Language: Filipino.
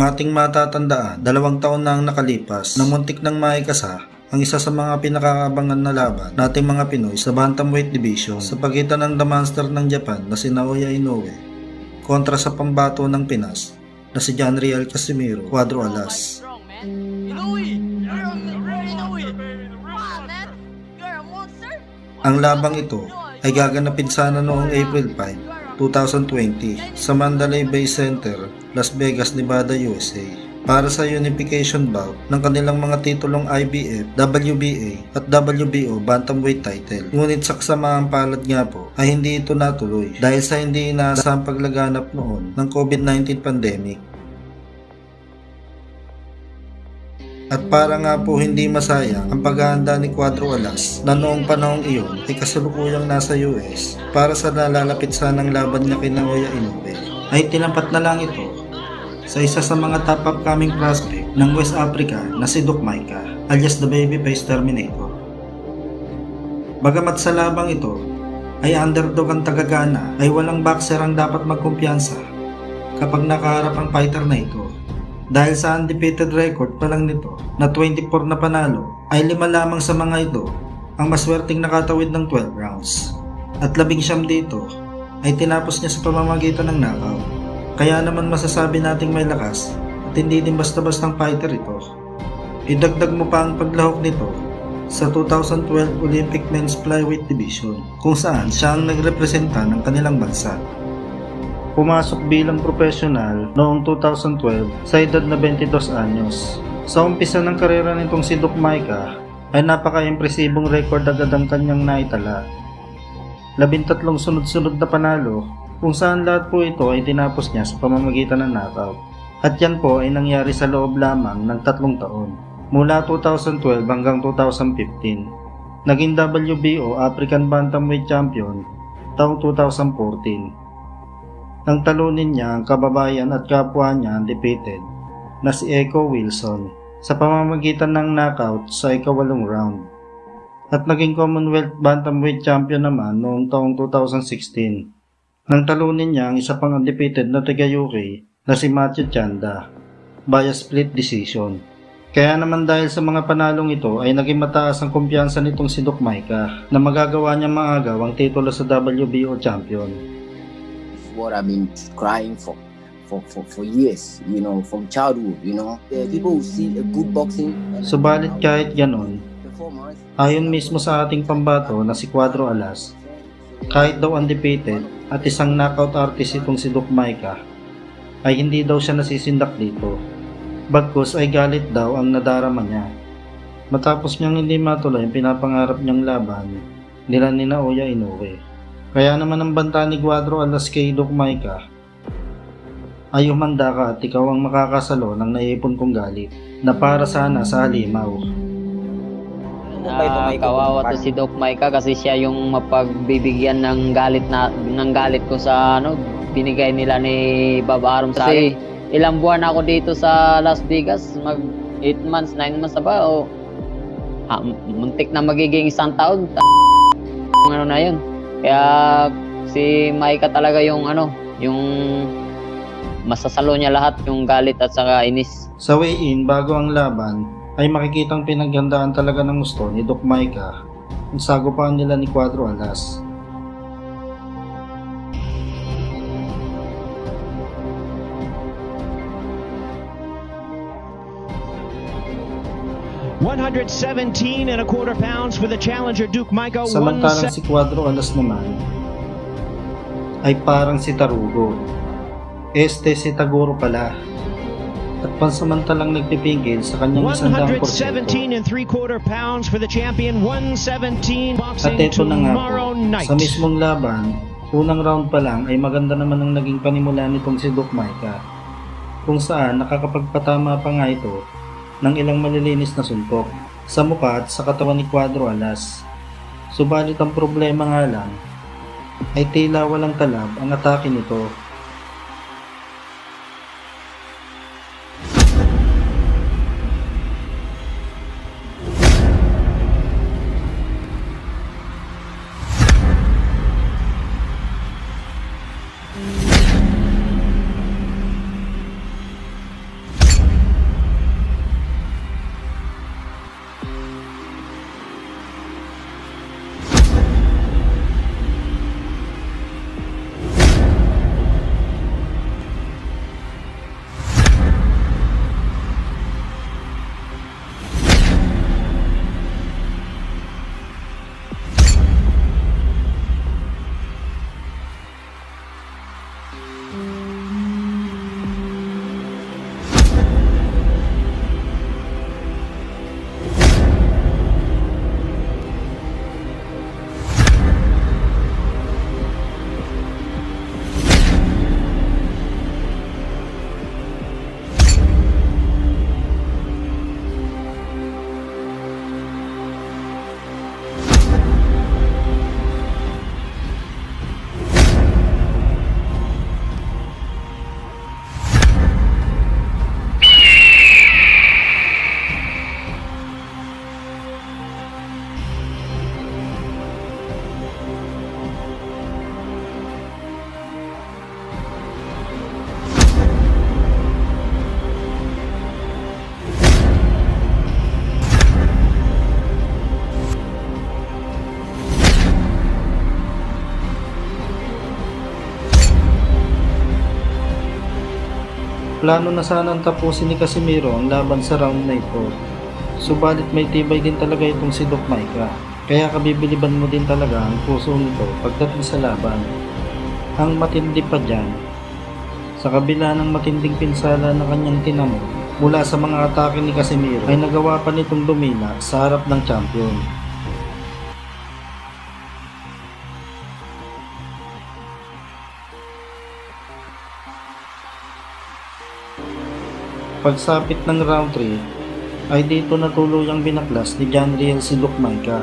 Kung ating matatandaan, 2 taon na ang nakalipas na muntik nang maikasa ang isa sa mga pinakaabangan na laban nating mga Pinoy sa Bantamweight Division sa pagitan ng The Monster ng Japan na si Naoya Inoue kontra sa pambato ng Pinas na si John Riel Casimiro Cuadro Alas. Ang labang ito ay gaganapin sana noong April 5, 2020 sa Mandalay Bay Center, Las Vegas, Nevada, USA para sa unification bout ng kanilang mga titulong IBF, WBA at WBO Bantamweight title. Ngunit sa kasamaang palad nga po ay hindi ito natuloy dahil sa hindi inaasahang paglaganap noon ng COVID-19 pandemic. At para nga po hindi masayang ang paghahanda ni Cuadro Alas na noong panahong iyon ay kasalukuyang nasa US para sa nalalapit sanang laban niya kay Naoya Inoue, ay tinampat na lang ito sa isa sa mga top upcoming prospect ng West Africa na si Duke Maika alias the Babyface Terminator. Bagamat sa labang ito ay underdog ang tagagana, ay walang boxer ang dapat magkumpiyansa kapag nakaharap ang fighter na ito. Dahil sa undefeated record pa lang nito na 24 na panalo ay 5 lamang sa mga ito ang maswerteng nakatawid ng 12 rounds. At 19 dito ay tinapos niya sa pamamagitan ng knockout. Kaya naman masasabi nating may lakas at hindi din basta-bastang fighter ito. Idagdag mo pa ang paglahok nito sa 2012 Olympic Men's Flyweight Division kung saan siya ang nagrepresenta ng kanilang bansa. Pumasok bilang profesional noong 2012 sa edad na 22 anyos. Sa umpisa ng karera nitong si Duke Maika ay napaka-impresibong record agad ang kanyang naitala. 13 sunod-sunod na panalo kung saan lahat po ito ay tinapos niya sa pamamagitan ng knockout. At yan po ay nangyari sa loob lamang ng 3 taon, mula 2012 hanggang 2015. Naging WBO African Bantamweight Champion taong 2014. Nang talunin niya ang kababayan at kapwa niya undefeated na si Echo Wilson sa pamamagitan ng knockout sa ika-8 round. At naging Commonwealth Bantamweight Champion naman noong taong 2016. Nang talunin niya ang isa pang undefeated na taga-UK na si Matthew Chanda via split decision. Kaya naman dahil sa mga panalong ito ay naging mataas ang kumpiyansa nitong si Duke Maika na magagawa niya maagaw ang titulo sa WBO Champion. What I've been crying for years, from childhood, people who see a good boxing. Subalit kahit ganon, ayon mismo sa ating pambato na si Cuadro Alas, kahit daw undefeated at isang knockout artist itong si Duke Maika, ay hindi daw siya nasisindak dito. Bagkus ay galit daw ang nadarama niya. Matapos niyang hindi matuloy ang pinapangarap niyang laban nila ni Naoya Inoue. Kaya naman ang banta ni Cuadro Alas kay Duke Maika ay humanda ka at ikaw ang makakasalo ng naipon kong galit na para sana sa halimaw. Kawawa to si Duke Maika kasi siya yung mapagbibigyan ng galit ko sa binigay nila ni Bob Arum sa akin. Ilang buwan ako dito sa Las Vegas, mag 8 months, 9 months na ba muntik na magiging 1 taon. Na yun. Kaya si Maika talaga yung masasalo niya lahat, yung galit at saka inis. Sa weigh-in bago ang laban ay makikitang pinaghandaan talaga ng gusto ni Duke Maika ang sagupaan nila ni Cuadro Alas. $117.25 pounds for the challenger Duke Maika. Samantalang si Cuadro Alas naman ay parang si Tarugo. Si Taguro pala. At pansamantalang nagpipigil sa kanyang 100%. $117.75 for the champion. 117 At boxing eto na nga tomorrow po, night. sa mismong laban, unang round pa lang ay maganda naman ang naging panimula nitong si Duke Maika, kung saan nakakapagpatama pa nga ito ng ilang malilinis na suntok sa mukha at sa katawan ni Cuadro Alas. Subalit ang problema nga lang ay tila walang talab ang atake nito. Plano na sanang tapusin ni Casimiro ang laban sa round na ito. Subalit may tibay din talaga itong si Doc Maika. Kaya kabibiliban mo din talaga ang puso nito pagdating sa laban. Ang matindi pa dyan, sa kabila ng matinding pinsala na kanyang tinamo mula sa mga atake ni Casimiro, ay nagawa pa nitong dumila sa harap ng champion. Pagsapit ng round 3 ay dito na tuluyang binaklas ni John Riel si Doc Maika.